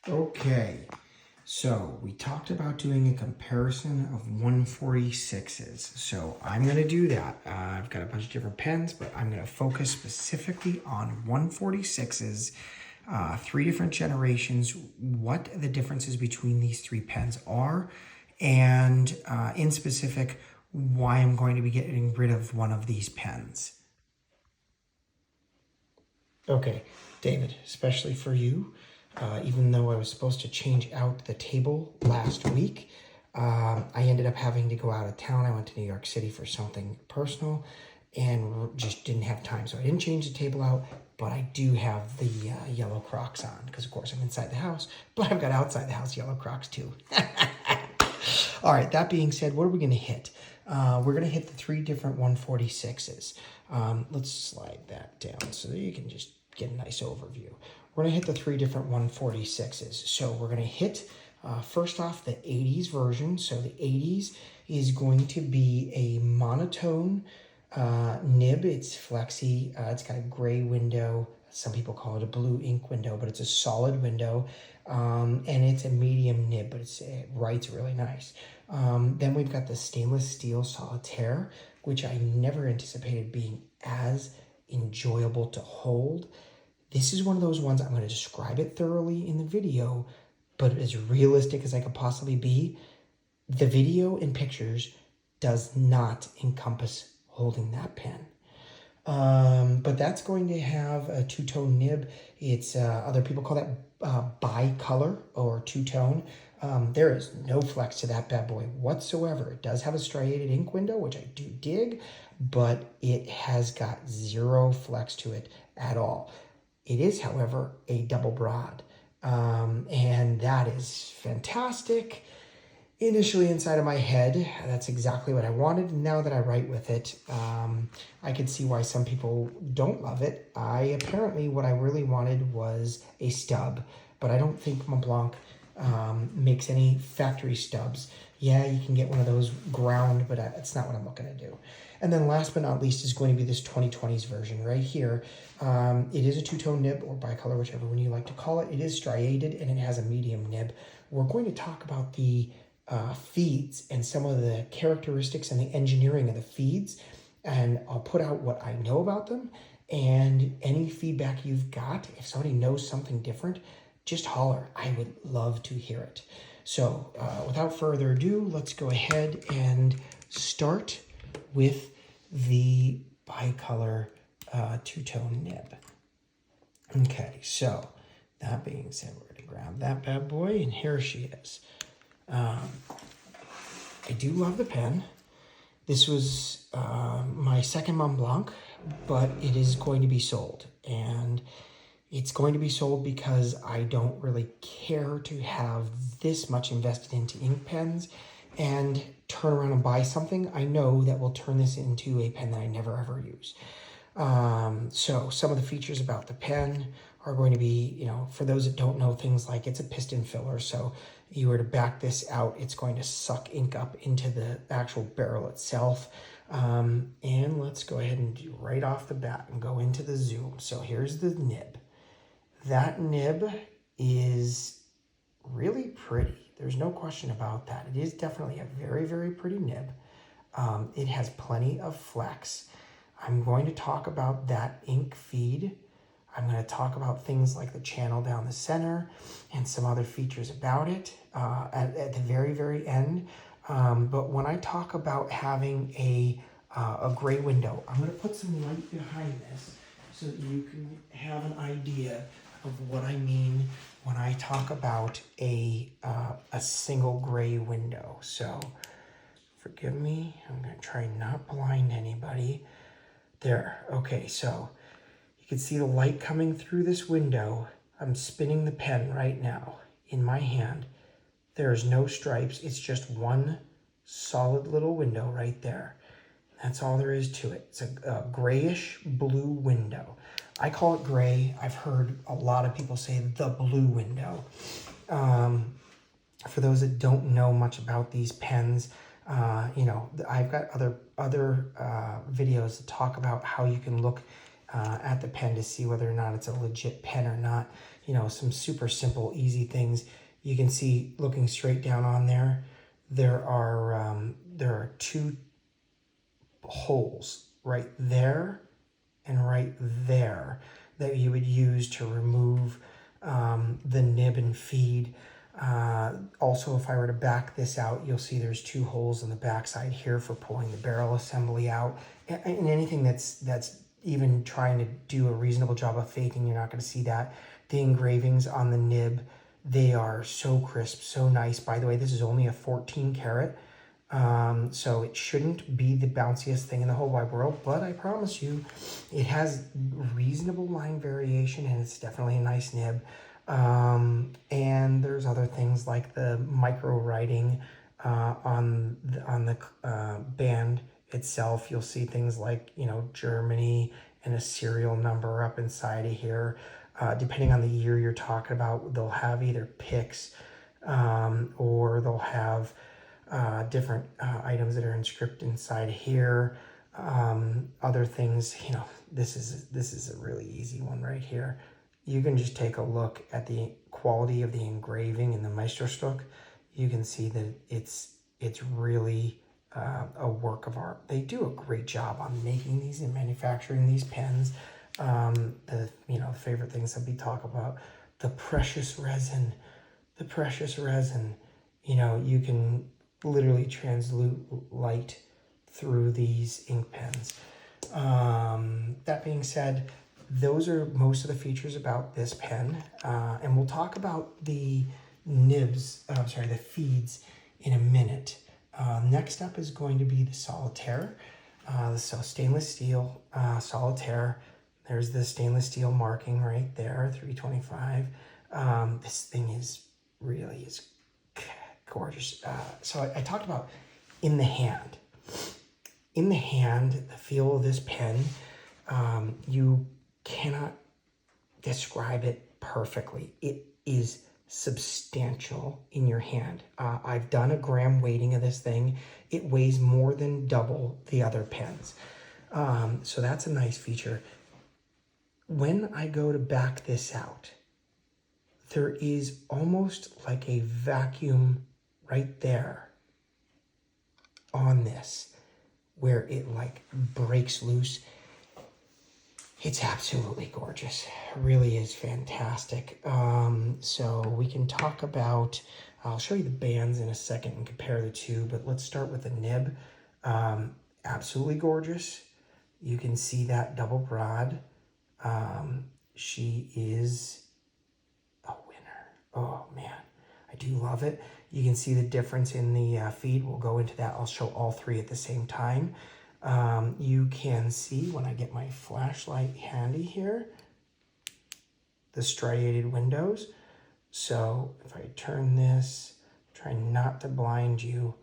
Okay, so we talked about doing a comparison of 146s. So I'm going to do that. I've got a bunch of different pens, but I'm going to focus specifically on 146s, three different generations, what the differences between these three pens are, and in specific, why I'm going to be getting rid of one of these pens. Okay, David, especially for you, even though I was supposed to change out the table last week, I ended up having to go out of town. I went to New York City for something personal and just didn't have time. So I didn't change the table out, but I do have the yellow Crocs on because, of course, I'm inside the house, but I've got outside the house yellow Crocs too. All right, that being said, what are we going to hit? We're going to hit the three different 146s. Let's slide that down so that you can just get a nice overview. We're going to hit the three different 146s. So we're going to hit, first off, the 80s version. So the 80s is going to be a monotone nib. It's flexi. It's got a gray window. Some people call it a blue ink window, but it's a solid window. And it's a medium nib, but it writes really nice. Then we've got the stainless steel solitaire, which I never anticipated being as enjoyable to hold. This is one of those ones I'm going to describe it thoroughly in the video, but as realistic as I could possibly be, the video and pictures does not encompass holding that pen. But that's going to have a two-tone nib. It's other people call that bicolor or two-tone. There is no flex to that bad boy whatsoever. It does have a striated ink window, which I do dig, but it has got zero flex to it at all. It is, however, a double broad, and that is fantastic. Initially inside of my head, that's exactly what I wanted. And now that I write with it, I could see why some people don't love it. Apparently what I really wanted was a stub, but I don't think Montblanc makes any factory stubs. Yeah, you can get one of those ground, but it's not what I'm looking to do. And then last but not least is going to be this 2020s version right here. It is a two-tone nib or bicolor, whichever one you like to call it. It is striated and it has a medium nib. We're going to talk about the feeds and some of the characteristics and the engineering of the feeds, and I'll put out what I know about them, and any feedback you've got. If somebody knows something different, just holler. I would love to hear it. So without further ado, let's go ahead and start with the bicolor two-tone nib. Okay, so that being said, we're going to grab that bad boy, and here she is. I do love the pen. This was my second Mont Blanc, but it is going to be sold. And it's going to be sold because I don't really care to have this much invested into ink pens and turn around and buy something I know that will turn this into a pen that I never ever use. So some of the features about the pen are going to be, for those that don't know, things like it's a piston filler. So you were to back this out, it's going to suck ink up into the actual barrel itself. And let's go ahead and do right off the bat and go into the zoom. So here's the nib. That nib is really pretty. There's no question about that. It is definitely a very, very pretty nib. It has plenty of flex. I'm going to talk about that ink feed. I'm going to talk about things like the channel down the center and some other features about it at the very, very end. But when I talk about having a gray window, I'm going to put some light behind this so that you can have an idea of what I mean when I talk about a single gray window. So forgive me, I'm going to try not blind anybody. There, okay, so you can see the light coming through this window. I'm spinning the pen right now in my hand. There's no stripes, it's just one solid little window right there. That's all there is to it. It's a grayish blue window. I call it gray. I've heard a lot of people say the blue window. For those that don't know much about these pens, I've got other videos that talk about how you can look at the pen to see whether or not it's a legit pen or not. some super simple, easy things. You can see, looking straight down on there, there are two holes right there and right there that you would use to remove the nib and feed. Also, if I were to back this out, you'll see there's two holes in the backside here for pulling the barrel assembly out. And anything that's even trying to do a reasonable job of faking, you're not going to see that. The engravings on the nib, they are so crisp, so nice. By the way, this is only a 14 karat. So it shouldn't be the bounciest thing in the whole wide world, but I promise you, it has reasonable line variation and it's definitely a nice nib. And there's other things like the micro writing on the band itself. You'll see things like, Germany and a serial number up inside of here. Depending on the year you're talking about, they'll have either picks or they'll have different items that are inscripted inside here. Other things, this is a really easy one right here. You can just take a look at the quality of the engraving in the Meisterstück. You can see that it's really a work of art. They do a great job on making these and manufacturing these pens. The favorite things that we talk about, the precious resin. You can literally translute light through these ink pens. That being said, those are most of the features about this pen, and we'll talk about the nibs, the feeds in a minute. Next up is going to be the solitaire. So stainless steel solitaire. There's the stainless steel marking right there, 325. This thing is gorgeous. So I talked about in the hand. In the hand, the feel of this pen, you cannot describe it perfectly. It is substantial in your hand. I've done a gram weighting of this thing. It weighs more than double the other pens. So that's a nice feature. When I go to back this out, there is almost like a vacuum right there on this where it like breaks loose. It's absolutely gorgeous. It really is fantastic. So we can talk about, I'll show you the bands in a second and compare the two, but let's start with the nib. Absolutely gorgeous. You can see that double broad. She is a winner. Oh man, I do love it. You can see the difference in the feed. We'll go into that. I'll show all three at the same time. You can see when I get my flashlight handy here, the striated windows. So if I turn this, try not to blind you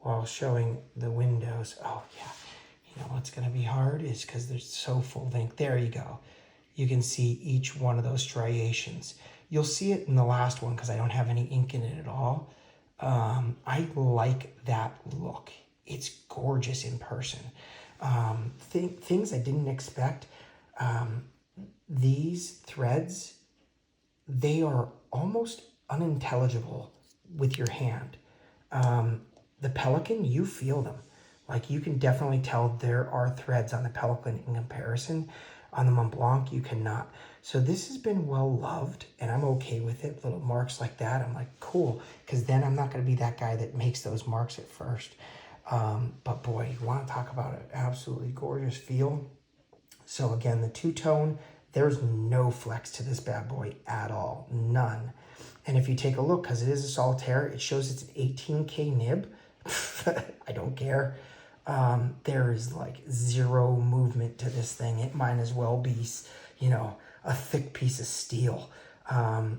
while showing the windows. Oh yeah, what's gonna be hard is because they're so full of ink. There you go. You can see each one of those striations. You'll see it in the last one because I don't have any ink in it at all. I like that look. It's gorgeous in person. Things I didn't expect. These threads, they are almost unintelligible with your hand. The Pelican, you feel them. Like you can definitely tell there are threads on the Pelican in comparison. On the Mont Blanc, you cannot. So this has been well loved, and I'm okay with it. Little marks like that, I'm like, cool, because then I'm not going to be that guy that makes those marks at first. But boy, you want to talk about an absolutely gorgeous feel. So again, the two-tone, there's no flex to this bad boy at all, none. And if you take a look, because it is a solitaire, it shows it's an 18K nib. I don't care. There is like zero movement to this thing. It might as well be, a thick piece of steel. And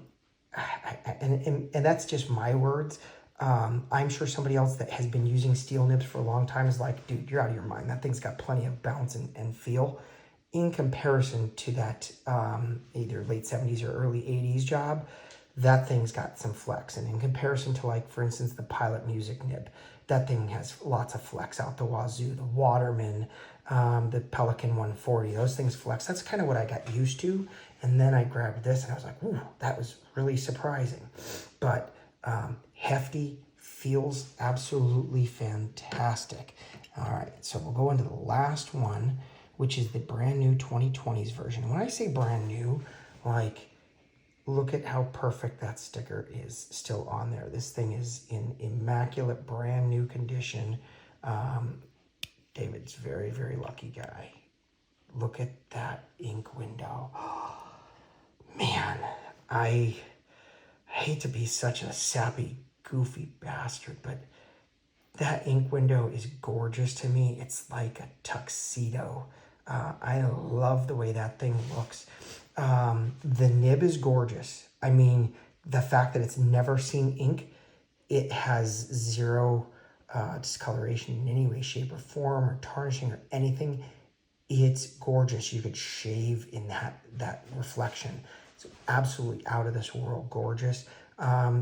that's just my words. I'm sure somebody else that has been using steel nibs for a long time is like, dude, you're out of your mind. That thing's got plenty of bounce and feel. In comparison to that either late 70s or early 80s job, that thing's got some flex. And in comparison to, like, for instance, the Pilot Music nib, that thing has lots of flex out the wazoo. The Waterman, the Pelican 140, those things flex. That's kind of what I got used to. And then I grabbed this and I was like, ooh, that was really surprising. But hefty, feels absolutely fantastic. All right, so we'll go into the last one, which is the brand new 2020s version. And when I say brand new, like, look at how perfect that sticker is still on there. This thing is in immaculate, brand new condition. David's very, very lucky guy. Look at that ink window. Man, I hate to be such a sappy, goofy bastard, but that ink window is gorgeous to me. It's like a tuxedo. I love the way that thing looks. The nib is gorgeous. I mean, the fact that it's never seen ink, it has zero discoloration in any way, shape, or form, or tarnishing, or anything. It's gorgeous. You could shave in that reflection. It's absolutely out of this world gorgeous.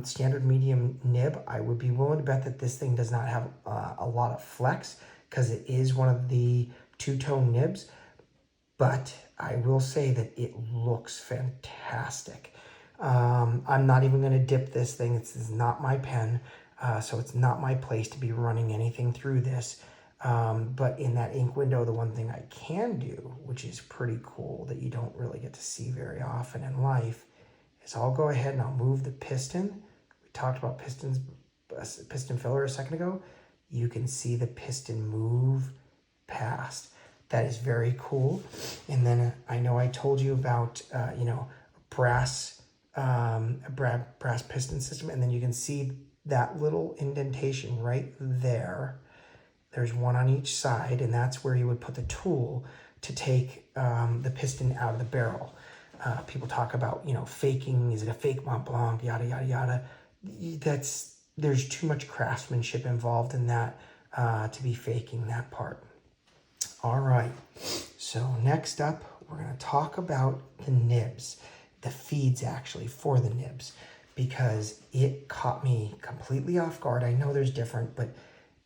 Standard medium nib. I would be willing to bet that this thing does not have a lot of flex because it is one of the two-tone nibs. But I will say that it looks fantastic. I'm not even going to dip this thing. This is not my pen, so it's not my place to be running anything through this. But in that ink window, the one thing I can do, which is pretty cool that you don't really get to see very often in life, is I'll go ahead and I'll move the piston. We talked about piston filler a second ago. You can see the piston move past. That is very cool. And then I know I told you about, brass piston system. And then you can see that little indentation right there. There's one on each side, and that's where you would put the tool to take the piston out of the barrel. People talk about, faking. Is it a fake Mont Blanc? Yada, yada, yada. There's too much craftsmanship involved in that to be faking that part. All right, so next up, we're going to talk about the nibs, the feeds actually for the nibs, because it caught me completely off guard. I know there's different, but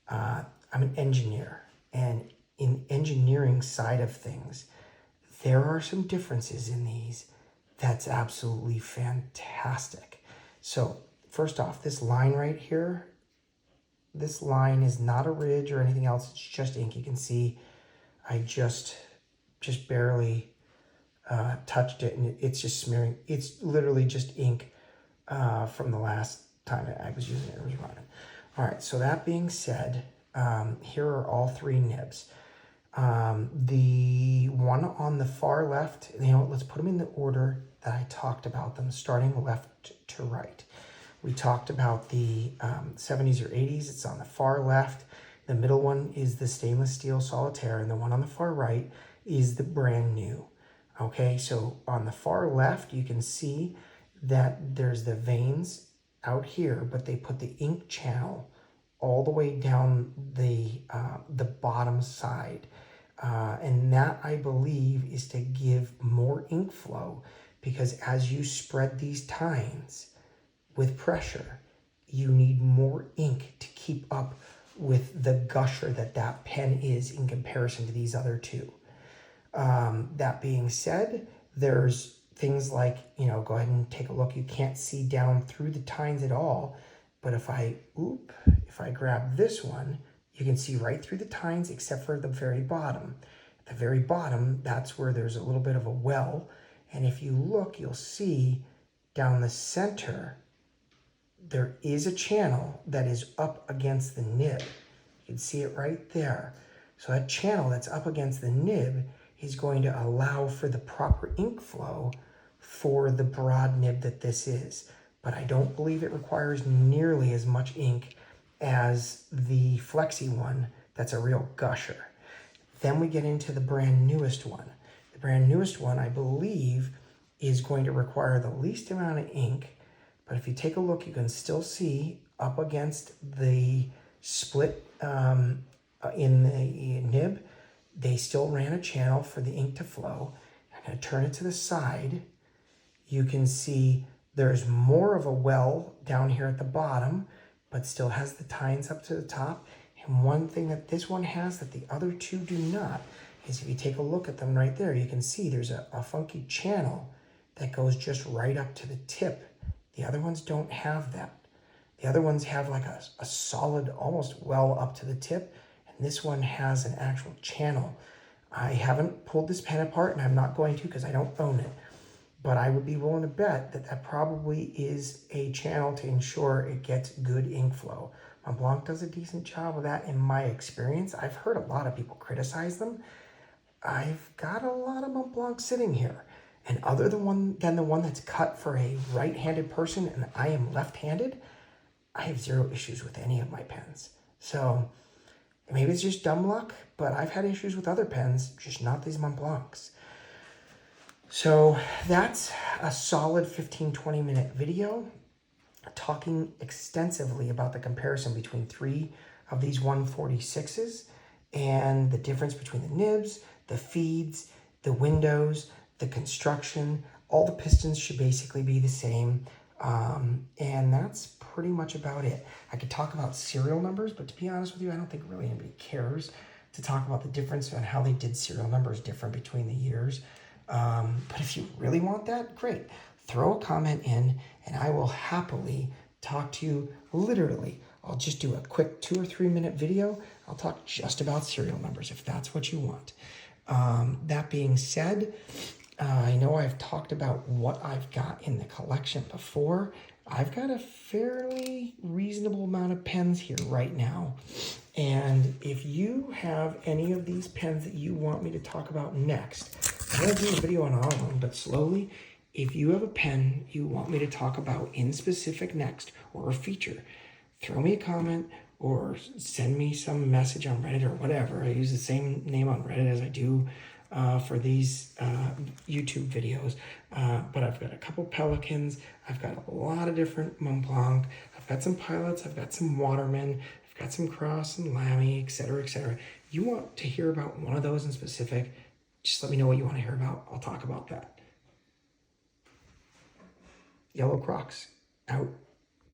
I'm an engineer, and in engineering side of things, there are some differences in these that's absolutely fantastic. So first off, this line right here, this line is not a ridge or anything else. It's just ink. You can see I just barely touched it, and it's just smearing. It's literally just ink from the last time I was using it. It was running. All right, so that being said, here are all three nibs. The one on the far left, let's put them in the order that I talked about them, starting left to right. We talked about the 70s or 80s. It's on the far left. The middle one is the stainless steel solitaire, and the one on the far right is the brand new. Okay, so on the far left, you can see that there's the veins out here, but they put the ink channel all the way down the bottom side. And that, I believe, is to give more ink flow, because as you spread these tines with pressure, you need more ink to keep up with the gusher that pen is in comparison to these other two. That being said, there's things like, go ahead and take a look. You can't see down through the tines at all, but if I grab this one, you can see right through the tines except for the very bottom. At the very bottom, that's where there's a little bit of a well, and if you look, you'll see down the center, there is a channel that is up against the nib. You can see it right there. So that channel that's up against the nib is going to allow for the proper ink flow for the broad nib that this is. But I don't believe it requires nearly as much ink as the Flexi one that's a real gusher. Then we get into the brand newest one. The brand newest one, I believe, is going to require the least amount of ink. But if you take a look, you can still see up against the split in the nib, they still ran a channel for the ink to flow. I'm going to turn it to the side. You can see there's more of a well down here at the bottom, but still has the tines up to the top. And one thing that this one has that the other two do not is if you take a look at them right there, you can see there's a funky channel that goes just right up to the tip. The other ones don't have that. The other ones have like a solid, almost well up to the tip, and this one has an actual channel. I haven't pulled this pen apart, and I'm not going to because I don't own it. But I would be willing to bet that that probably is a channel to ensure it gets good ink flow. Montblanc does a decent job of that in my experience. I've heard a lot of people criticize them. I've got a lot of Montblanc sitting here. And other than the one that's cut for a right-handed person and I am left-handed, I have zero issues with any of my pens. So maybe it's just dumb luck, but I've had issues with other pens, just not these Montblancs. So that's a solid 15-20 minute video talking extensively about the comparison between 3 of these 146s and the difference between the nibs, the feeds, the windows, the construction. All the pistons should basically be the same. And that's pretty much about it. I could talk about serial numbers, but to be honest with you, I don't think really anybody cares to talk about the difference and how they did serial numbers different between the years. But if you really want that, great. Throw a comment in and I will happily talk to you literally. I'll just do a quick 2 or 3 minute video. I'll talk just about serial numbers if that's what you want. That being said, I know I've talked about what I've got in the collection before. I've got a fairly reasonable amount of pens here right now. And if you have any of these pens that you want me to talk about next, I'm going to do a video on all of them, but slowly, if you have a pen you want me to talk about in specific next, or a feature, throw me a comment or send me some message on Reddit or whatever. I use the same name on Reddit as I do for these YouTube videos. But I've got a couple Pelicans. I've got a lot of different Montblanc. I've got some Pilots. I've got some Waterman. I've got some Cross and Lamy, etc., etc. You want to hear about one of those in specific, just let me know what you want to hear about. I'll talk about that. Yellow Crocs, out.